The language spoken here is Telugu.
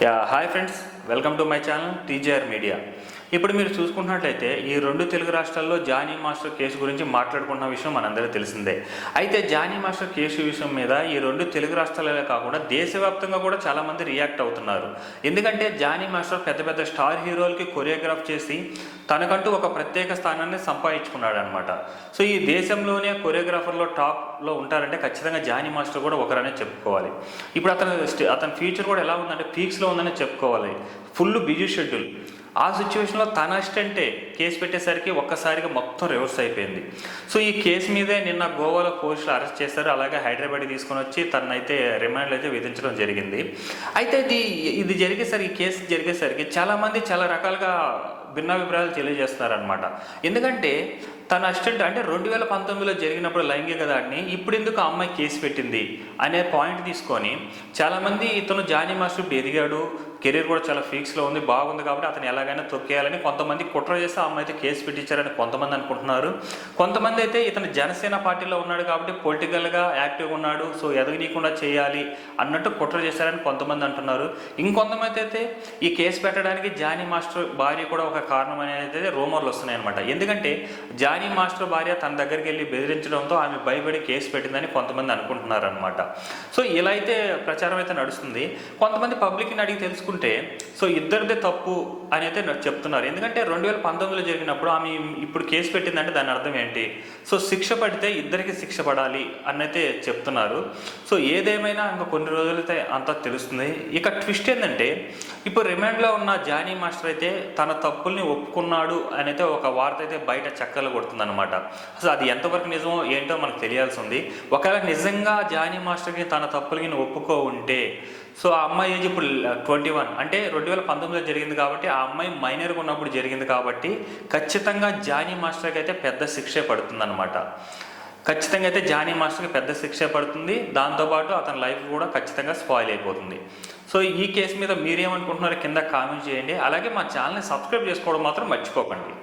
Hi friends, welcome to my channel TJR media. ఇప్పుడు మీరు చూసుకున్నట్లయితే ఈ రెండు తెలుగు రాష్ట్రాల్లో జానీ మాస్టర్ కేసు గురించి మాట్లాడుకున్న విషయం మనందరికీ తెలిసిందే. అయితే జానీ మాస్టర్ కేసు విషయం మీద ఈ రెండు తెలుగు రాష్ట్రాలే కాకుండా దేశవ్యాప్తంగా కూడా చాలామంది రియాక్ట్ అవుతున్నారు. ఎందుకంటే జానీ మాస్టర్ పెద్ద పెద్ద స్టార్ హీరోలకి కొరియోగ్రాఫ్ చేసి తనకంటూ ఒక ప్రత్యేక స్థానాన్ని సంపాదించుకున్నాడు అనమాట. సో ఈ దేశంలోనే కొరియోగ్రాఫర్లో టాప్లో ఉంటారంటే ఖచ్చితంగా జానీ మాస్టర్ కూడా ఒకరనే చెప్పుకోవాలి. ఇప్పుడు అతని ఫ్యూచర్ కూడా ఎలా ఉందంటే పీక్స్లో ఉందని చెప్పుకోవాలి. Full busy schedule. ఆ సిచ్యువేషన్లో తన అసిస్టెంటే కేసు పెట్టేసరికి ఒక్కసారిగా మొత్తం రివర్స్ అయిపోయింది. సో ఈ కేసు మీదే నిన్న గోవాలో పోలీసులు అరెస్ట్ చేశారు. అలాగే హైదరాబాద్కి తీసుకొని వచ్చి తనైతే రిమాండ్లు అయితే విధించడం జరిగింది. అయితే ఇది జరిగేసరికి, ఈ కేసు జరిగేసరికి చాలామంది చాలా రకాలుగా భిన్నాభిప్రాయాలు తెలియజేస్తున్నారనమాట. ఎందుకంటే తన అసిస్టెంట్ అంటే 2019లో జరిగినప్పుడు లైంగిక దాడిని ఇప్పుడు ఎందుకు ఆ అమ్మాయి కేసు పెట్టింది అనే పాయింట్ తీసుకొని చాలామంది ఇతను జానీ మాస్టర్ ఇప్పుడు ఎదిగాడు, కెరీర్ కూడా చాలా ఫీక్స్లో ఉంది, బాగుంది కాబట్టి అతను ఎలాగైనా తొక్కేయాలని కొంతమంది కుట్ర చేసి ఆ అమ్మాయి అయితే కేసు పెట్టించారని కొంతమంది అనుకుంటున్నారు. కొంతమంది అయితే ఇతను జనసేన పార్టీలో ఉన్నాడు కాబట్టి పొలిటికల్గా యాక్టివ్గా ఉన్నాడు, సో ఎదగనీయకుండా చేయాలి అన్నట్టు కుట్ర చేశారని కొంతమంది అంటున్నారు. ఇంకొంతమంది అయితే ఈ కేసు పెట్టడానికి జానీ మాస్టర్ భార్య కూడా ఒక కారణం అనేది రూమర్లు వస్తున్నాయి అనమాట. ఎందుకంటే జానీ మాస్టర్ భార్య తన దగ్గరికి వెళ్ళి బెదిరించడంతో ఆమె భయపడి కేసు పెట్టిందని కొంతమంది అనుకుంటున్నారు అనమాట. సో ఇలా అయితే ప్రచారం అయితే నడుస్తుంది. కొంతమంది పబ్లిక్ని అడిగి తెలుసుకుంటే సో ఇద్దరిదే తప్పు అని అయితే చెప్తున్నారు. ఎందుకంటే 2019లో జరిగినప్పుడు ఆమె ఇప్పుడు కేసు పెట్టిందంటే దాని అర్థం ఏంటి? సో శిక్ష పడితే ఇద్దరికి శిక్ష పడాలి అని అయితే చెప్తున్నారు. సో ఏదేమైనా ఇంకా కొన్ని రోజులైతే అంతా తెలుస్తుంది. ఇక ట్విస్ట్ ఏంటంటే ఇప్పుడు రిమాండ్లో ఉన్న జానీ మాస్టర్ అయితే తన తప్పుల్ని ఒప్పుకున్నాడు అని అయితే ఒక వార్త అయితే బయట చక్కలు కొడుతుందన్నమాట. అసలు అది ఎంతవరకు నిజమో ఏంటో మనకు తెలియాల్సి ఉంది. ఒకవేళ నిజంగా జానీ మాస్టర్కి తన తప్పులకి ఒప్పుకో ఉంటే సో ఆ అమ్మాయి ఏజ్ ఇప్పుడు 21 అంటే 2019లో జరిగింది కాబట్టి ఆ అమ్మాయి మైనర్గా ఉన్నప్పుడు జరిగింది కాబట్టి ఖచ్చితంగా జానీ మాస్టర్కి అయితే పెద్ద శిక్షే పడుతుందన్నమాట. ఖచ్చితంగా అయితే జానీ మాస్టర్కి పెద్ద శిక్ష పడుతుంది. దాంతోపాటు అతని లైఫ్ కూడా ఖచ్చితంగా స్పాయిల్ అయిపోతుంది. సో ఈ కేసు మీద మీరేమనుకుంటున్నారో కింద కామెంట్ చేయండి. అలాగే మా ఛానల్ని సబ్స్క్రైబ్ చేసుకోవడం మాత్రం మర్చిపోకండి.